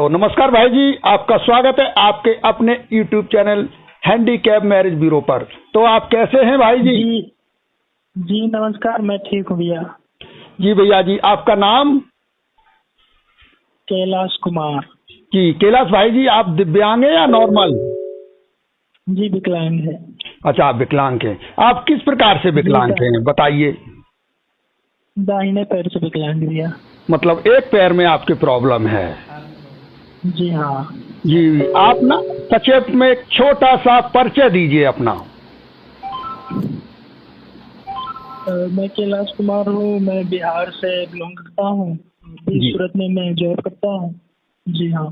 तो नमस्कार भाई जी, आपका स्वागत है आपके अपने YouTube channel handicap marriage bureau पर। तो आप कैसे हैं भाई जी? जी नमस्कार, मैं ठीक हूँ भैया। जी भैया जी, आपका नाम? कैलाश कुमार। जी कैलाश भाई जी, आप दिव्यांग हैं या नॉर्मल? जी विकलांग है। अच्छा, आप विकलांग हैं। आप किस प्रकार से विकलांग हैं बताइए? दाहिने पैर से विकलांग भैया। मतलब एक पैर में आपकी प्रॉब्लम है? जी हाँ। जी, आप ना संक्षेप में एक छोटा सा परिचय दीजिए अपना। मैं कैलाश कुमार हूँ, मैं बिहार से बिलोंग करता हूँ। सूरत में मैं जॉब करता हूँ। जी हाँ।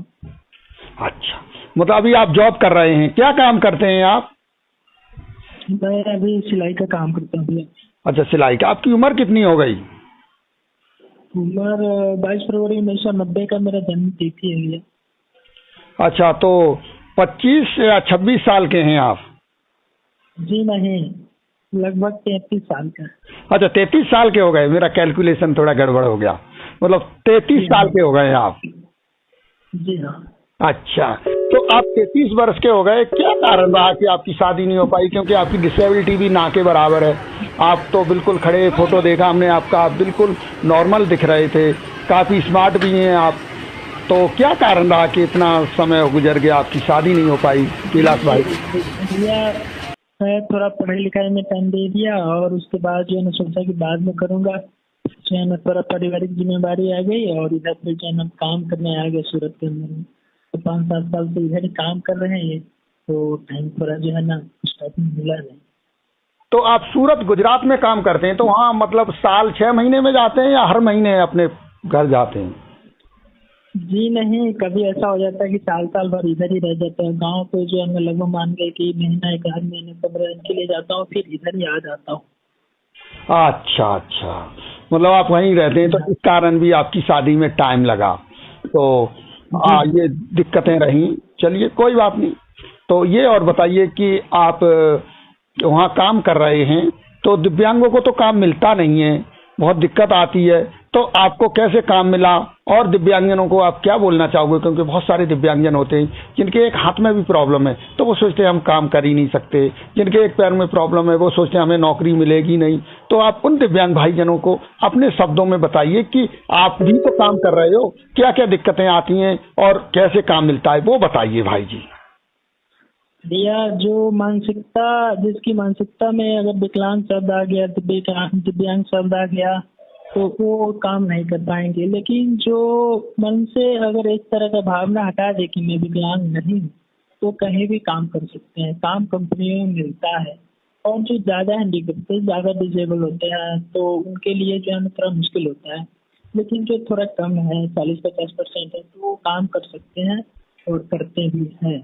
अच्छा, मतलब अभी आप जॉब कर रहे हैं, क्या काम करते हैं आप? मैं अभी सिलाई का काम करता हूँ भैया। अच्छा, सिलाई का। आपकी उम्र कितनी हो गई? उम्र 22 फरवरी 1990 का मेरा जन्म तिथि है भैया। अच्छा, तो 25 या 26 साल के हैं आप? जी नहीं, लगभग 33 साल का। अच्छा, 33 साल के हो गए। मेरा कैलकुलेशन थोड़ा गड़बड़ हो गया। मतलब 33 साल के हो गए आप? जी हाँ। अच्छा, तो आप 33 वर्ष के हो गए, क्या कारण रहा कि आपकी शादी नहीं हो पाई? क्योंकि आपकी डिसेबिलिटी भी ना के बराबर है। आप तो बिल्कुल खड़े, फोटो देखा हमने आपका, आप बिल्कुल नॉर्मल दिख रहे थे, काफी स्मार्ट भी हैं आप। तो क्या कारण रहा कि इतना समय गुजर गया, आपकी शादी नहीं हो पाई कैलाश भाई? भैया मैं थोड़ा पढ़ाई लिखाई में टाइम दे दिया और उसके बाद जो है ना सोचा कि बाद में करूँगा। जो है ना थोड़ा पारिवारिक जिम्मेदारी आ गई और इधर पे जो है ना काम करने आ गए सूरत के अंदर में। तो 5-7 साल से इधर ही काम कर रहे हैं, तो टाइम थोड़ा जो है ना उस टाइप में मिला नहीं। तो आप सूरत गुजरात में काम करते हैं, तो वहाँ मतलब साल 6 महीने में जाते हैं या हर महीने अपने घर जाते हैं? जी नहीं, कभी ऐसा हो जाता है कि साल साल भर इधर ही रह जाता है। गाँव पे जो है ना लगभग मान गए कि महीना 1 महीने 15 दिन के लिए जाता हूँ, फिर इधर ही आ जाता हूँ। अच्छा अच्छा, मतलब आप वहीं रहते हैं, तो इस कारण भी आपकी शादी में टाइम लगा। तो ये दिक्कतें रही। चलिए कोई बात नहीं। तो ये और बताइए कि आप वहाँ काम कर रहे हैं, तो दिव्यांगों को तो काम मिलता नहीं है, बहुत दिक्कत आती है। तो आपको कैसे काम मिला और दिव्यांगजनों को आप क्या बोलना चाहोगे? क्योंकि बहुत सारे दिव्यांगजन होते हैं जिनके एक हाथ में भी प्रॉब्लम है, तो वो सोचते हैं हम काम कर ही नहीं सकते। जिनके एक पैर में प्रॉब्लम है, वो सोचते हैं हमें नौकरी मिलेगी नहीं। तो आप उन दिव्यांग भाईजनों को अपने शब्दों में बताइए कि आप भी तो काम कर रहे हो, क्या क्या दिक्कतें आती हैं और कैसे काम मिलता है, वो बताइए भाई जी। भैया जो मानसिकता, जिसकी मानसिकता में अगर विकलांग शब्द आ गया, दिव्यांग शब्द आ गया, तो वो काम नहीं कर पाएंगे। लेकिन जो मन से अगर इस तरह का भावना हटा दे कि मैं विकलांग नहीं हूँ, तो कहीं भी काम कर सकते हैं। काम कंपनियों में मिलता है। और जो ज्यादा हैंडीकेप्ड, ज्यादा डिजेबल होते हैं, तो उनके लिए जो है ना थोड़ा मुश्किल होता है। लेकिन जो थोड़ा कम है, 40-50% है, तो वो काम कर सकते हैं और करते भी हैं।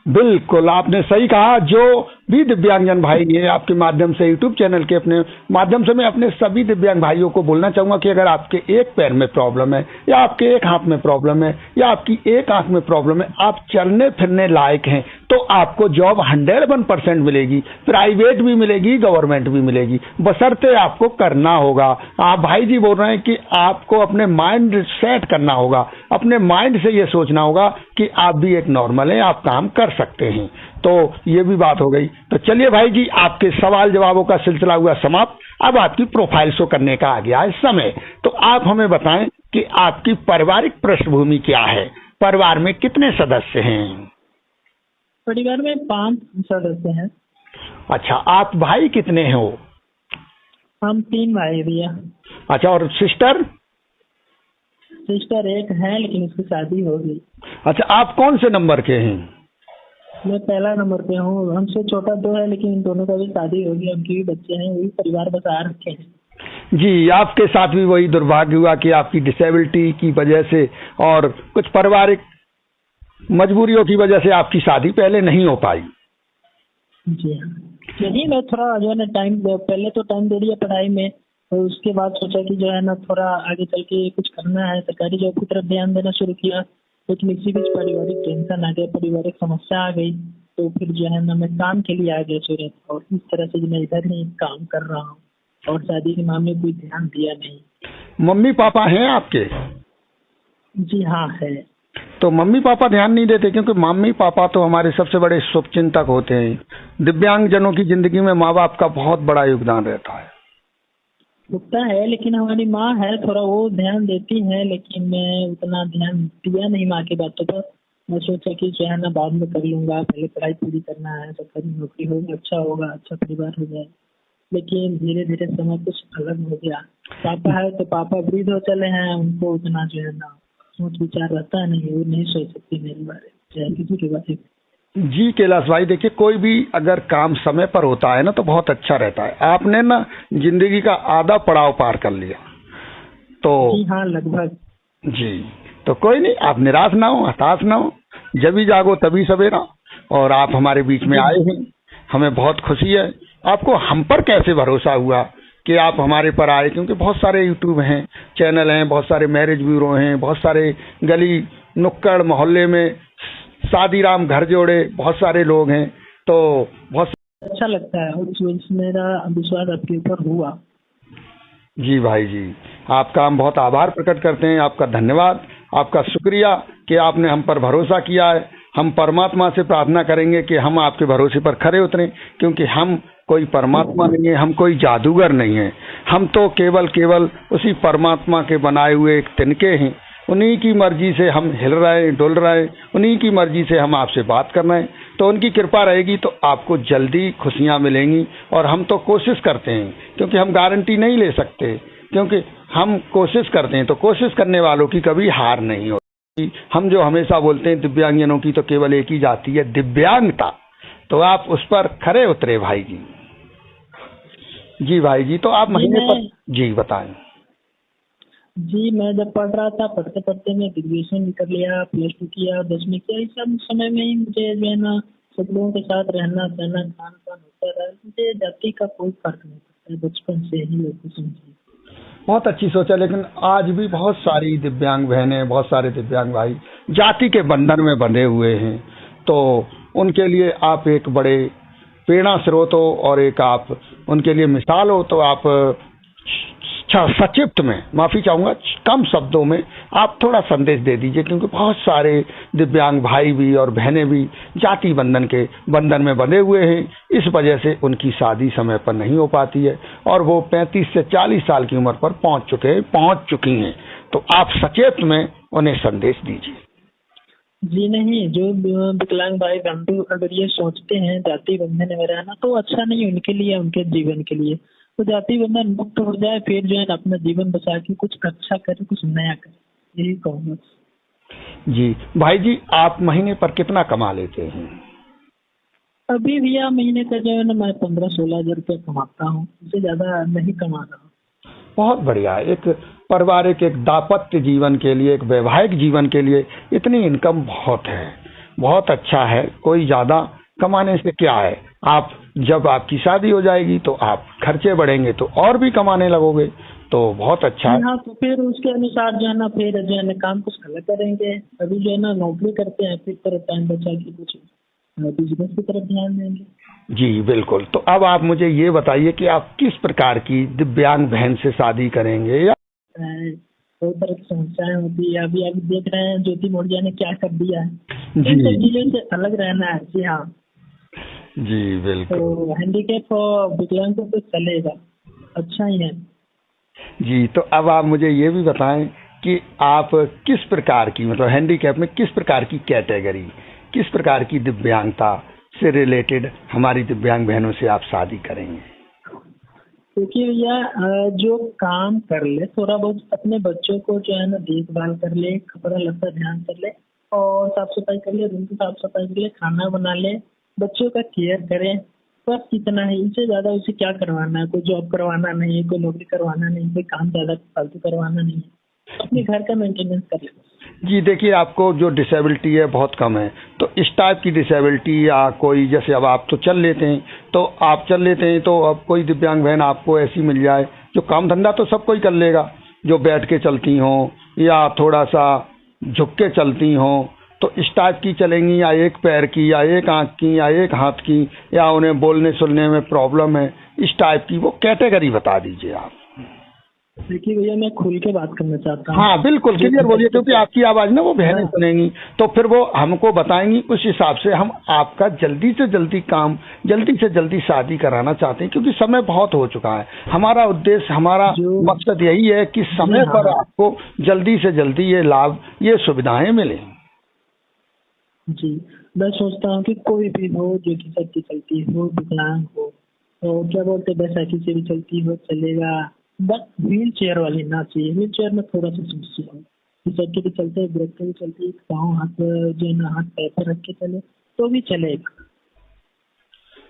बिल्कुल आपने सही कहा। जो भी दिव्यांगजन भाई हैं, आपके माध्यम से यूट्यूब चैनल के अपने माध्यम से मैं अपने सभी दिव्यांग भाइयों को बोलना चाहूंगा कि अगर आपके एक पैर में प्रॉब्लम है या आपके एक हाथ में प्रॉब्लम है या आपकी एक आंख में प्रॉब्लम है, आप चलने फिरने लायक हैं, तो आपको जॉब 101% मिलेगी। प्राइवेट भी मिलेगी, गवर्नमेंट भी मिलेगी, बशर्ते आपको करना होगा। आप भाई जी बोल रहे हैं कि आपको अपने माइंड सेट करना होगा, अपने माइंड से ये सोचना होगा कि आप भी एक नॉर्मल हैं, आप काम कर सकते हैं। तो ये भी बात हो गई। तो चलिए भाई जी, आपके सवाल जवाबों का सिलसिला हुआ समाप्त। अब आपकी प्रोफाइल शो करने का आ गया है समय। तो आप हमें बताएं कि आपकी पारिवारिक पृष्ठभूमि क्या है, परिवार में कितने सदस्य हैं? परिवार में 5 सदस्य हैं। अच्छा, आप भाई कितने हो? हम 3 भाई भैया। अच्छा, और सिस्टर? सिस्टर एक है, लेकिन उसकी शादी हो गई। अच्छा, आप कौन से नंबर के हैं? मैं पहला नंबर पे हूँ। हमसे छोटा 2 है, लेकिन इन दोनों का भी शादी हो गई, उनके भी बच्चे हैं, वही परिवार बसा रखे हैं। जी, आपके साथ भी वही दुर्भाग्य हुआ कि आपकी डिसेबिलिटी की वजह से और कुछ पारिवारिक मजबूरियों की वजह से आपकी शादी पहले नहीं हो पाई। जी हाँ। यही मैं थोड़ा जो है ना टाइम, पहले तो टाइम दे दिया पढ़ाई में, और उसके बाद सोचा कि जो है ना थोड़ा आगे चल के कुछ करना है, सरकारी जॉब की तरफ ध्यान देना शुरू किया। लेकिन इसी बीच पारिवारिक टेंशन आ गया, पारिवारिक समस्या आ गई, तो फिर जो है ना मैं काम के लिए आ गया सूरत, और इस तरह से मैं इधर ही काम कर रहा हूँ और शादी के मामले में कोई ध्यान दिया नहीं। मम्मी पापा हैं आपके? जी हाँ है। तो मम्मी पापा ध्यान नहीं देते, क्योंकि मम्मी पापा तो हमारे सबसे बड़े शुभचिंतक होते हैं। दिव्यांग जनों की जिंदगी में माँ बाप का बहुत बड़ा योगदान रहता है। होता है, लेकिन हमारी माँ है, थोड़ा वो ध्यान देती है, लेकिन मैं उतना ध्यान दिया नहीं माँ की बातों पर। मैं सोचा कि जो है ना बाद में कर लूंगा, पहले पढ़ाई पूरी करना है, सरकारी नौकरी होगी, अच्छा होगा, अच्छा परिवार हो जाए। लेकिन धीरे धीरे समय कुछ अलग हो गया। पापा है तो पापा वृद्ध हो चले हैं, उनको उतना जो है ना सोच विचार रहता नहीं, वो नहीं सोच सकती मेरे बारे में, चाहे किसी के बारे में। जी कैलाश भाई, देखिए कोई भी अगर काम समय पर होता है ना तो बहुत अच्छा रहता है। आपने ना जिंदगी का आधा पड़ाव पार कर लिया तो जी हाँ, लगभग। जी, तो कोई नहीं, आप निराश ना हो, हताश ना हो, जब भी जागो तभी सवेरा। और आप हमारे बीच में आए हैं, हमें बहुत खुशी है। आपको हम पर कैसे भरोसा हुआ कि आप हमारे पर आए? क्योंकि बहुत सारे यूट्यूब हैं, चैनल हैं, बहुत सारे मैरिज ब्यूरो हैं, बहुत सारे गली नुक्कड़ मोहल्ले में शादी राम घर जोड़े बहुत सारे लोग हैं, तो बहुत अच्छा लगता है, उस वजह से मेरा विश्वास आपके ऊपर हुआ। जी भाई जी, आपका हम बहुत आभार प्रकट करते हैं। आपका धन्यवाद, आपका शुक्रिया कि आपने हम पर भरोसा किया है। हम परमात्मा से प्रार्थना करेंगे कि हम आपके भरोसे पर खरे उतरें, क्योंकि हम कोई परमात्मा नहीं है, हम कोई जादूगर नहीं है। हम तो केवल उसी परमात्मा के बनाए हुए एक तिनके हैं। उन्हीं की मर्जी से हम हिल रहे हैं, डुल रहे हैं, उन्हीं की मर्जी से हम आपसे बात कर रहे हैं। तो उनकी कृपा रहेगी तो आपको जल्दी खुशियां मिलेंगी। और हम तो कोशिश करते हैं, क्योंकि हम गारंटी नहीं ले सकते, क्योंकि हम कोशिश करते हैं, तो कोशिश करने वालों की कभी हार नहीं होती। हम जो हमेशा बोलते हैं दिव्यांगजनों की तो केवल एक ही जाति है, दिव्यांगता। तो आप उस पर खरे उतरे भाई जी। जी भाई जी, तो आप महीने पर जी बताएं। जी, मैं जब पढ़ रहा था, पढ़ते पढ़ते मैं ग्रेजुएशन भी कर लिया, +2 किया, 10वीं किया। इस सब समय में ही मुझे जो है ना सब लोगों के साथ रहना सहना खान पान होता रहा। मुझे जाति का कोई फर्क नहीं पड़ता, बचपन से ही लोग को समझिए। बहुत अच्छी सोच है, लेकिन आज भी बहुत सारी दिव्यांग बहनें, बहुत सारे दिव्यांग भाई जाति के बंधन में बंधे हुए हैं। तो उनके लिए आप एक बड़े प्रेरणा स्रोत हो और एक आप उनके लिए मिसाल हो। तो आप संक्षिप्त में, माफी चाहूंगा, कम शब्दों में आप थोड़ा संदेश दे दीजिए, क्योंकि बहुत सारे दिव्यांग भाई भी और बहनें भी जाति बंधन के बंधन में बंधे हुए हैं। इस वजह से उनकी शादी समय पर नहीं हो पाती है और वो 35 से 40 साल की उम्र पर पहुंच चुकी हैं। तो आप सचेत में उन्हें संदेश दीजिए। जी नहीं, जो विकलांग भाई बंधु अगर ये सोचते हैं जाति बंधन में रहना, तो अच्छा नहीं उनके लिए, उनके जीवन के लिए। तो जाति बंधन मुक्त हो जाए, फिर जो है अपना जीवन बचा के कुछ अच्छा करे, कुछ नया करे, यही कहूँगा। जी भाई जी, आप महीने पर कितना कमा लेते हैं? अभी भैया महीने का जो है ना मैं 15-16 हजार रुपये कमाता हूँ, इससे ज्यादा नहीं कमा रहा हूँ। बहुत बढ़िया। एक पारिवारिक, एक दाम्पत्य जीवन के लिए, एक वैवाहिक जीवन के लिए इतनी इनकम बहुत है, बहुत अच्छा है। कोई ज्यादा कमाने से क्या है, आप जब आपकी शादी हो जाएगी तो आप खर्चे बढ़ेंगे तो और भी कमाने लगोगे, तो बहुत अच्छा है। हाँ, तो फिर उसके अनुसार जो है ना फिर जो है ना काम कुछ अलग करेंगे। अभी जो है ना नौकरी करते हैं, फिर तरह टाइम बचा के कुछ बिजनेस की तरफ ध्यान देंगे। जी बिल्कुल। तो अब आप मुझे ये बताइए कि आप किस प्रकार की दिव्यांग बहन से शादी करेंगे? या कई तरह की समस्याएं होती है, अभी आप देख रहे हैं ज्योति मौर्य ने क्या कर दिया है। जी इन सब चीजों से अलग रहना है। जी हाँ, जी बिल्कुल। तो हैंडीकैप और विकलांगों को चलेगा, अच्छा ही है। जी, तो अब आप मुझे ये भी बताएं कि आप किस प्रकार की, मतलब हैंडीकैप में किस प्रकार की कैटेगरी, किस प्रकार की दिव्यांगता से रिलेटेड हमारी दिव्यांग बहनों से आप शादी करेंगे? क्योंकि भैया जो काम कर ले, थोड़ा बहुत अपने बच्चों को जो है ना देखभाल कर ले, कपड़ा लत्ता ध्यान कर ले और साफ सफाई कर ले, रूम की साफ सफाई कर ले, खाना बना ले, बच्चों का केयर करे, बस इतना है। इससे ज्यादा उसे क्या करवाना है? कोई जॉब करवाना नहीं है, कोई नौकरी करवाना नहीं, कोई काम ज्यादा फालतू करवाना नहीं है, अपने घर का मेंटेनेंस कर ले। जी देखिए, आपको जो डिसेबिलिटी है बहुत कम है, तो इस टाइप की डिसेबिलिटी या कोई, जैसे अब आप तो चल लेते हैं, तो आप चल लेते हैं, तो अब कोई दिव्यांग बहन आपको ऐसी मिल जाए जो काम धंधा तो सब कोई कर लेगा, जो बैठ के चलती हो या थोड़ा सा झुक के चलती हो, तो इस टाइप की चलेंगी, या एक पैर की या एक आंख की या एक हाथ की, या उन्हें बोलने सुनने में प्रॉब्लम है, इस टाइप की वो कैटेगरी बता दीजिए आप। देखिए भैया, मैं खुल के बात करना चाहता हूँ। हाँ बिल्कुल क्लियर बोलिए, क्योंकि आपकी आवाज ना वो बहनें सुनेंगी तो फिर वो हमको बताएंगी, उस हिसाब से हम आपका जल्दी से जल्दी काम, जल्दी से जल्दी शादी कराना चाहते हैं, क्योंकि समय बहुत हो चुका है। हमारा उद्देश्य, हमारा मकसद यही है कि समय पर आपको जल्दी से जल्दी ये लाभ, ये सुविधाएं मिले। जी, मैं सोचता हूँ कि कोई भी हो जो कि सच्ची चलती हो, विकलांग हो, तो क्या बोलते बैसाखी से भी चलती हो चलेगा, बस व्हील चेयर वाली ना चाहिए। व्हील चेयर में थोड़ा सा समस्या हो, चक्के भी चलते हैं, ब्रेक पे भी चलती है, पाँव हाथ जो है ना हाथ पैर पर रख के चले तो भी चलेगा।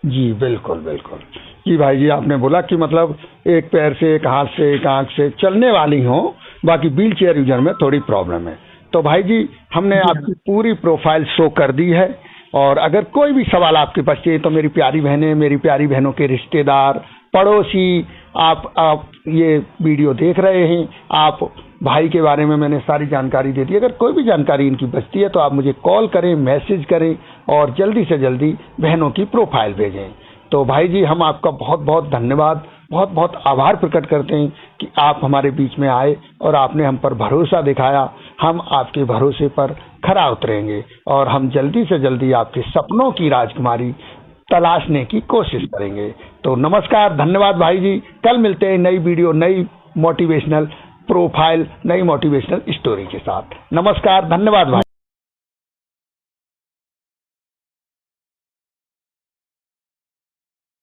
जी बिल्कुल बिल्कुल जी भाई जी, आपने बोला कि मतलब एक पैर से, एक हाथ से, एक आंख से चलने वाली हो, बाकी व्हील चेयर यूजर में थोड़ी प्रॉब्लम है। तो भाई जी हमने आपकी पूरी प्रोफाइल शो कर दी है, और अगर कोई भी सवाल आपके बचे तो मेरी प्यारी बहनें, मेरी प्यारी बहनों के रिश्तेदार, पड़ोसी, आप ये वीडियो देख रहे हैं, आप भाई के बारे में मैंने सारी जानकारी दे दी। अगर कोई भी जानकारी इनकी बचती है तो आप मुझे कॉल करें, मैसेज करें, और जल्दी से जल्दी बहनों की प्रोफाइल भेजें। तो भाई जी हम आपका बहुत बहुत धन्यवाद, बहुत बहुत आभार प्रकट करते हैं कि आप हमारे बीच में आए और आपने हम पर भरोसा दिखाया। हम आपके भरोसे पर खरा उतरेंगे और हम जल्दी से जल्दी आपके सपनों की राजकुमारी तलाशने की कोशिश करेंगे। तो नमस्कार, धन्यवाद भाई जी। कल मिलते हैं नई वीडियो, नई मोटिवेशनल प्रोफाइल, नई मोटिवेशनल स्टोरी के साथ। नमस्कार, धन्यवाद भाई।